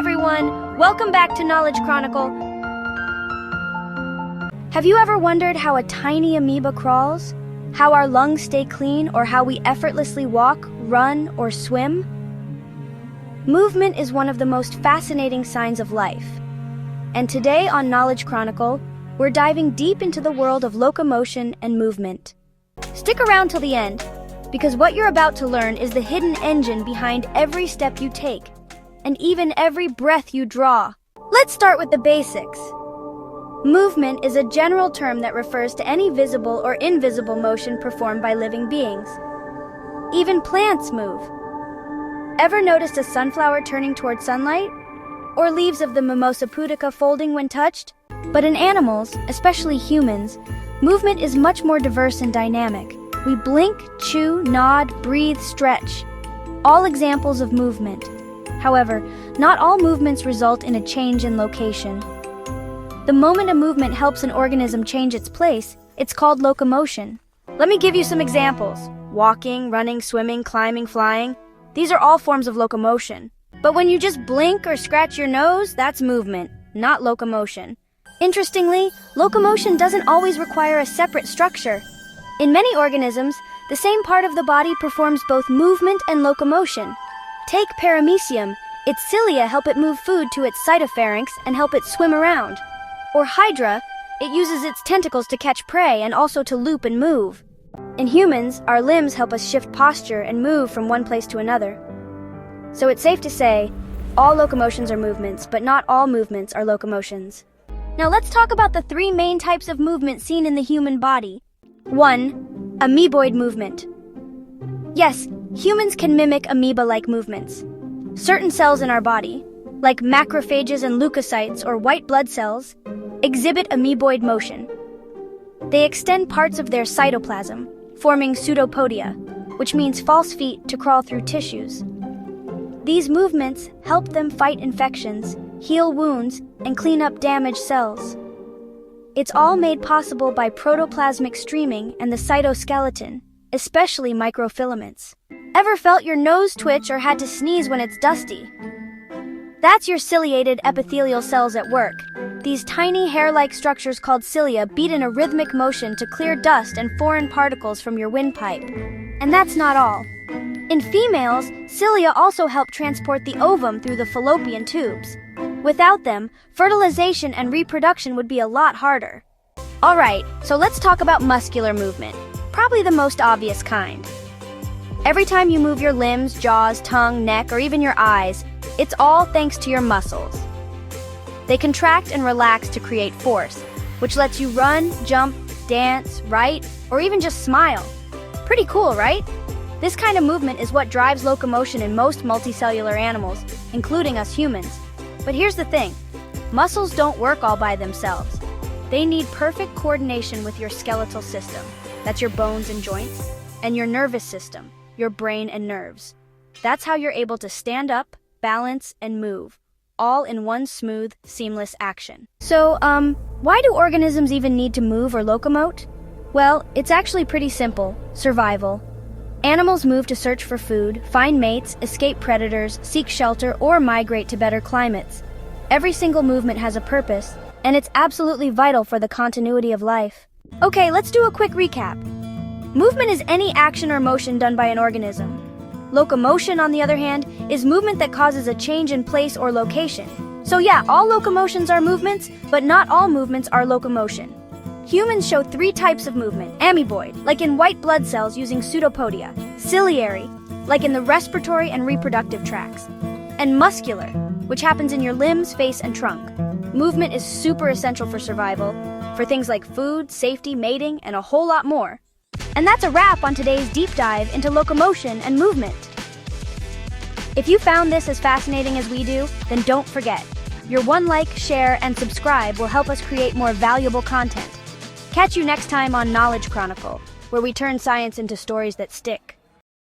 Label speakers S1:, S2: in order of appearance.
S1: everyone! Welcome back to Knowledge Chronicle. Have you ever wondered how a tiny amoeba crawls? How our lungs stay clean, or how we effortlessly walk, run, or swim? Movement is one of the most fascinating signs of life. And today on Knowledge Chronicle, we're diving deep into the world of locomotion and movement. Stick around till the end, because what you're about to learn is the hidden engine behind every step you take, and even every breath you draw. Let's start with the basics. Movement is a general term that refers to any visible or invisible motion performed by living beings. Even plants move. Ever noticed a sunflower turning toward sunlight? Or leaves of the Mimosa pudica folding when touched? But in animals, especially humans, movement is much more diverse and dynamic. We blink, chew, nod, breathe, stretch. All examples of movement. However, not all movements result in a change in location. The moment a movement helps an organism change its place, it's called locomotion. Let me give you some examples. Walking, running, swimming, climbing, flying. These are all forms of locomotion. But when you just blink or scratch your nose, that's movement, not locomotion. Interestingly, locomotion doesn't always require a separate structure. In many organisms, the same part of the body performs both movement and locomotion. Take paramecium. Its cilia help it move food to its cytopharynx and help it swim around. Or hydra, it uses its tentacles to catch prey and also to loop and move. In humans, our limbs help us shift posture and move from one place to another. So it's safe to say, all locomotions are movements, but not all movements are locomotions. Now let's talk about the three main types of movement seen in the human body. 1. Amoeboid movement. Yes, humans can mimic amoeba-like movements. Certain cells in our body, like macrophages and leukocytes or white blood cells, exhibit amoeboid motion. They extend parts of their cytoplasm, forming pseudopodia, which means false feet to crawl through tissues. These movements help them fight infections, heal wounds, and clean up damaged cells. It's all made possible by protoplasmic streaming and the cytoskeleton, especially microfilaments. Ever felt your nose twitch or had to sneeze when it's dusty? That's your ciliated epithelial cells at work. These tiny hair-like structures called cilia beat in a rhythmic motion to clear dust and foreign particles from your windpipe. And that's not all. In females, cilia also help transport the ovum through the fallopian tubes. Without them, fertilization and reproduction would be a lot harder. Alright, so let's talk about muscular movement. Probably the most obvious kind. Every time you move your limbs, jaws, tongue, neck, or even your eyes, it's all thanks to your muscles. They contract and relax to create force, which lets you run, jump, dance, write, or even just smile. Pretty cool, right? This kind of movement is what drives locomotion in most multicellular animals, including us humans. But here's the thing, muscles don't work all by themselves. They need perfect coordination with your skeletal system, that's your bones and joints, and your nervous system, your brain and nerves. That's how you're able to stand up, balance, and move, all in one smooth, seamless action. So, why do organisms even need to move or locomote? Well, it's actually pretty simple: survival. Animals move to search for food, find mates, escape predators, seek shelter, or migrate to better climates. Every single movement has a purpose, and it's absolutely vital for the continuity of life. Okay, let's do a quick recap. Movement is any action or motion done by an organism. Locomotion, on the other hand, is movement that causes a change in place or location. So yeah, all locomotions are movements, but not all movements are locomotion. Humans show three types of movement: amoeboid, like in white blood cells using pseudopodia; ciliary, like in the respiratory and reproductive tracts; and muscular, which happens in your limbs, face, and trunk. Movement is super essential for survival, for things like food, safety, mating, and a whole lot more. And that's a wrap on today's deep dive into locomotion and movement. If you found this as fascinating as we do, then don't forget, your one like, share, and subscribe will help us create more valuable content. Catch you next time on Knowledge Chronicle, where we turn science into stories that stick.